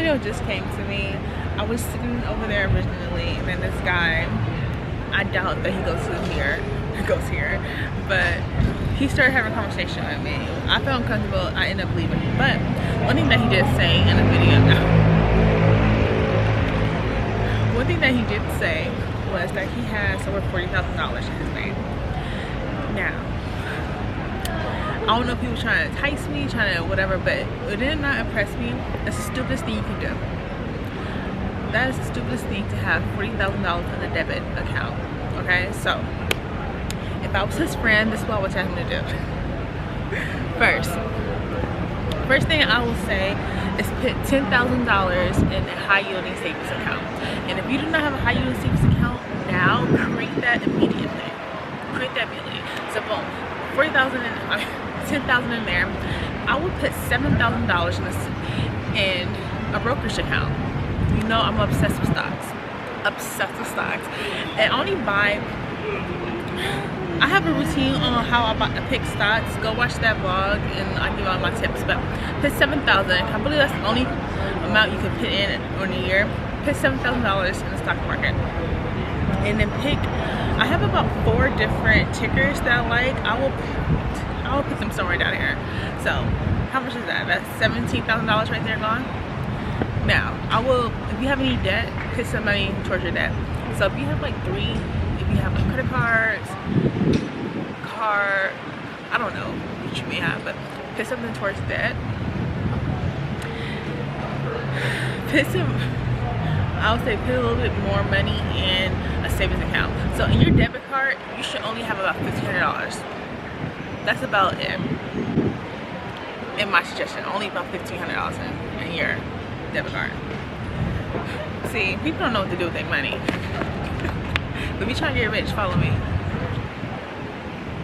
video just came to me. I was sitting over there originally, and then this guy, I doubt that he goes here, but he started having a conversation with me. I felt uncomfortable. I ended up leaving. But one thing that he did say in the video, one thing that he did say was that he has over $40,000 in his name. Now, I don't know if he was trying to entice me, trying to whatever, but it did not impress me. That's the stupidest thing you can do. That is the stupidest thing to have $40,000 in a debit account. Okay, so if I was his friend, this is what I would tell him to do. First thing I will say is put $10,000 in a high-yielding savings account. And if you do not have a high-yielding savings account now, create that immediately. So boom, $10,000 in there. I would put $7,000 in a brokerage account. You know I'm obsessed with stocks. And only buy. I have a routine on how I pick stocks. Go watch that vlog and I'll give all my tips. But put $7,000. I believe that's the only amount you can put in on a year. Put $7,000 in the stock market. And then pick, I have about 4 different tickers that I like. I will put them somewhere down here. So how much is that? That's $17,000 right there gone. Now, if you have any debt, put some money towards your debt. So if you have like if you have like credit cards, I don't know what you may have, but put something towards debt. I would say put a little bit more money in a savings account. So in your debit card, you should only have about $1,500. That's about it. In my suggestion, only about $1,500 in your debit card. See, people don't know what to do with their money. But if you're trying to get rich, follow me.